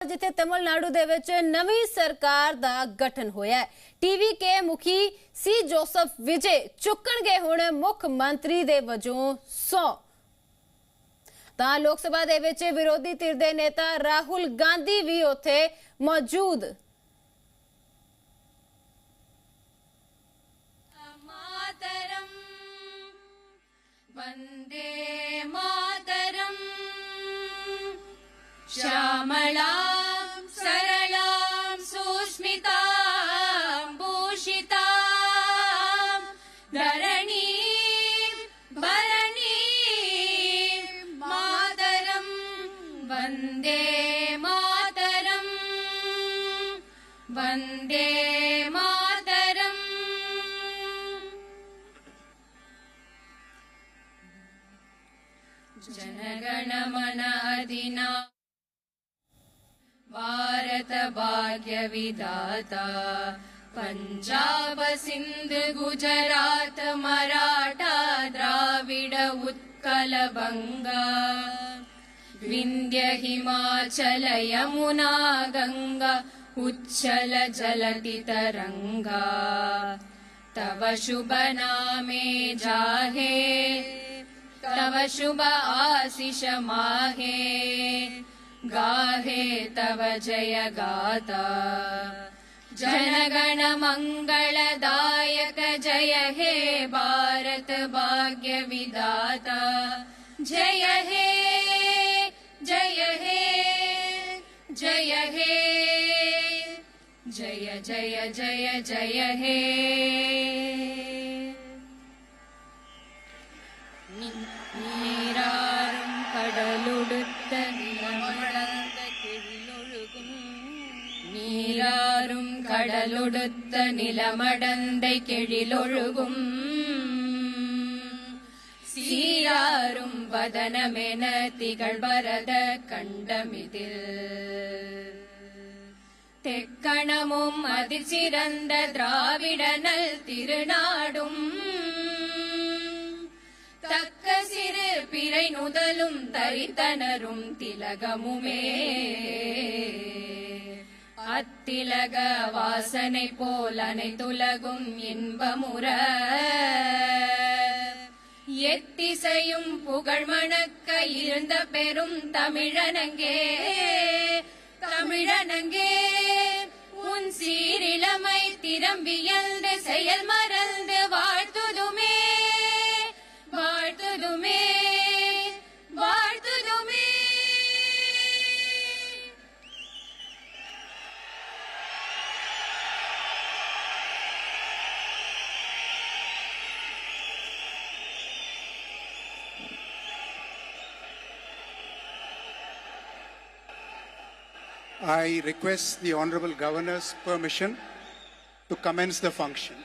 जिथे तमिलनाडु दे विच नवी सरकार दा गठन होया है। टीवी के मुखी सी जोसफ विजय चुकणगे हुण मुख मंत्री दे वजों सौ। तां लोक सभा दे विच विरोधी धिर दे नेता राहुल गांधी भी उत्थे मौजूद। मातरम वंदे मातरम श्यामला सरलां सुस्मितां भूषितां धरणीं भरणीं मातरं वन्दे मातरं वन्दे मातरम्। जनगण मन अधिनायक भारत भाग्य विधाता पंजाब सिंध गुजरात मराठा द्राविड उत्कल बंगा विंध्य हिमाचल यमुना गंगा उच्चल जलति तरंगा तव शुभ नामे जाहे तव शुभ आशीष माहे गाहे तव जय गाथा जनगण मंगलदायक जय हे भारत भाग्य विधाता जय हे जय हे जय हे जय जय जय जय हे। நீராறும் கடலுடுத்த நிலமடந்த கெழிலொழுகும் நீராறும் கடலுடுத்த நிலமடந்தை கெழிலொழுகும் சீராறும் வதனமென திகழ்பரத கண்டமிதில் தெக்கணமும் அதிசிறந்த திராவிடனல் திருநாடும் தக்க சிறு பிறை நுதலும் தரித்தனரும் திலகமுமே அத்திலக வாசனை போல் அனைத்துலகும் இன்பமுற எத்திசையும் புகழ் மணக்க இருந்த பெரும் தமிழனங்கே தமிழனங்கே உன் சீரிளமை திறம்பியல்ந்து செயல் மறந்து வாழ்த்துதுமே வாழ்த்துதுமே வாழ்த்துதுமே। I request the Honorable Governor's permission to commence the function.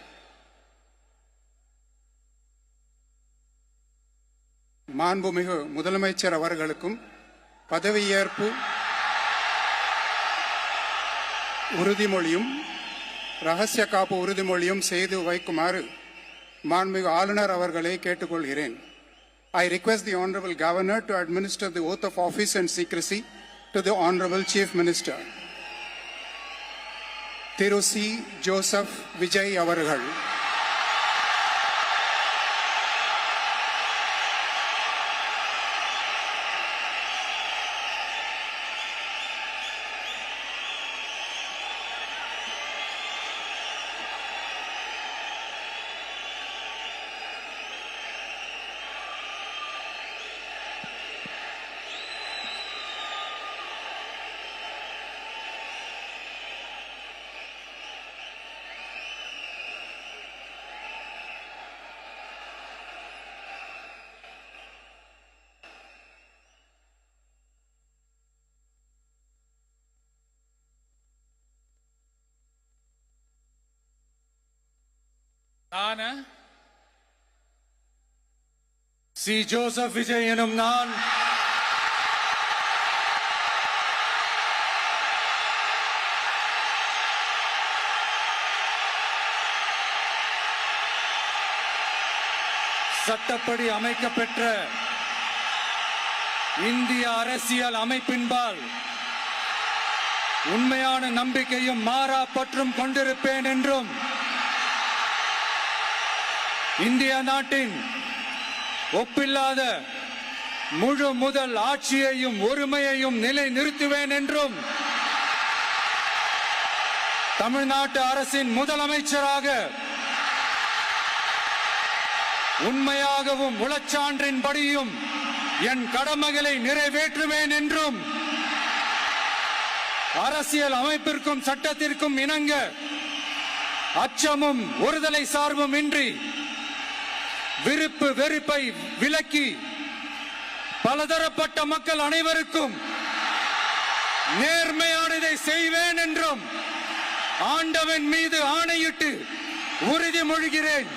மாண்புமிகு முதலமைச்சர் அவர்களுக்கும் பதவியேற்பு உறுதிமொழியும் ரகசிய காப்பு உறுதிமொழியும் செய்து வைக்குமாறு மாண்புமிகு ஆளுநர் அவர்களை கேட்டுக்கொள்கிறேன். I request the Honorable Governor to administer the oath of office and secrecy to the Honorable Chief Minister. திரு சி ஜோசப் விஜய் அவர்கள். சி ஜோசப் விஜய் எனும் நான் சட்டப்படி அமைக்கப்பெற்ற இந்திய அரசியல் அமைப்பின்பால் உண்மையான நம்பிக்கையும் மாறா பற்றும் கொண்டிருப்பேன் என்றும் இந்திய நாட்டின் ஒப்பில்லாத முழு முதல் ஆட்சியையும் ஒருமையையும் நிலை நிறுத்துவேன் என்றும் தமிழ்நாட்டு அரசின் முதலமைச்சராக உண்மையாகவும் உளச்சான்றின்படியும் என் கடமைகளை நிறைவேற்றுவேன் என்றும் அரசியல் அமைப்பிற்கும் சட்டத்திற்கும் இணங்க அச்சமும் ஒருதலை சார்பும் இன்றி விருப்பு வெறுப்பை விலக்கி பலதரப்பட்ட மக்கள் அனைவருக்கும் நேர்மையானதை செய்வேன் என்றும் ஆண்டவன் மீது ஆணையிட்டு உறுதிமொழிகிறேன்.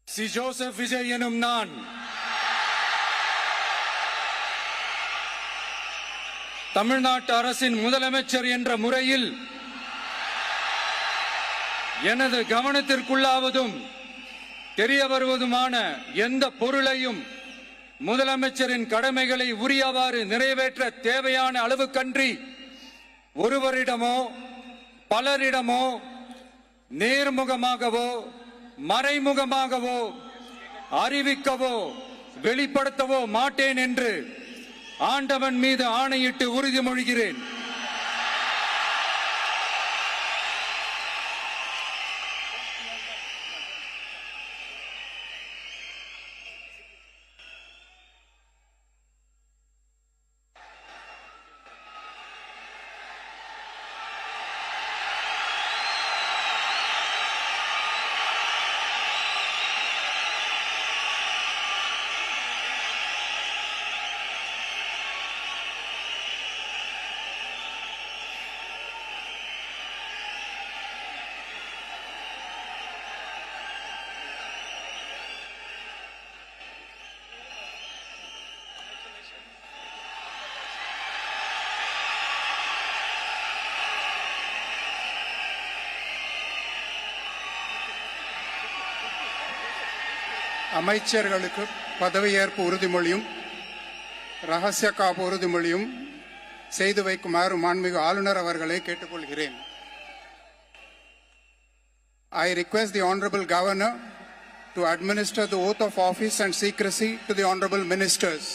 சி ஜோசப் விஜய் எனும் நான் தமிழ்நாட்டு அரசின் முதலமைச்சர் என்ற முறையில் எனது கவனத்திற்குள்ளாவதும் தெரிய வருவதுமான எந்த பொருளையும் முதலமைச்சரின் கடமைகளை உரியவாறு நிறைவேற்ற தேவையான அளவுக்கன்றி ஒருவரிடமோ பலரிடமோ நேர்முகமாகவோ மறைமுகமாகவோ அறிவிக்கவோ வெளிப்படுத்தவோ மாட்டேன் என்று ஆண்டவன் மீது ஆணையிட்டு உறுதிமொழிகிறேன். அமைச்சர்களுக்கு பதவியேற்பு உறுதிமொழியும் ரகசிய காப்பு உறுதிமொழியும் செய்து வைக்குமாறு மாண்புமிகு ஆளுநர் அவர்களை கேட்டுக்கொள்கிறேன். I request the Honorable Governor to administer the oath of office and secrecy to the Honorable Ministers.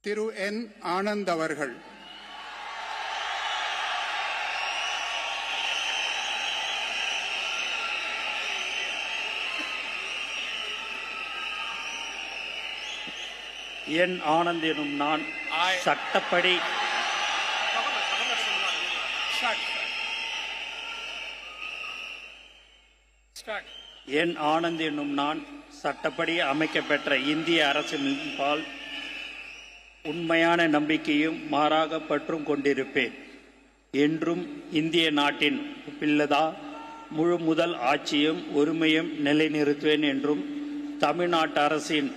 திரு என் ஆனந்த் அவர்கள். என் ஆனந்த் எனும் நான் சட்டப்படி என் ஆனந்த் எனும் நான் சட்டப்படி அமைக்கப்பெற்ற இந்திய அரசின்பால் உண்மையான நம்பிக்கையும் மாறாக பற்றும் கொண்டிருப்பேன் என்றும் இந்திய நாட்டின் ஒப்பில்லதா முழு முதல் ஆட்சியும் ஒருமையும் நிலைநிறுத்துவேன் என்றும் தமிழ்நாட்டு அரசின்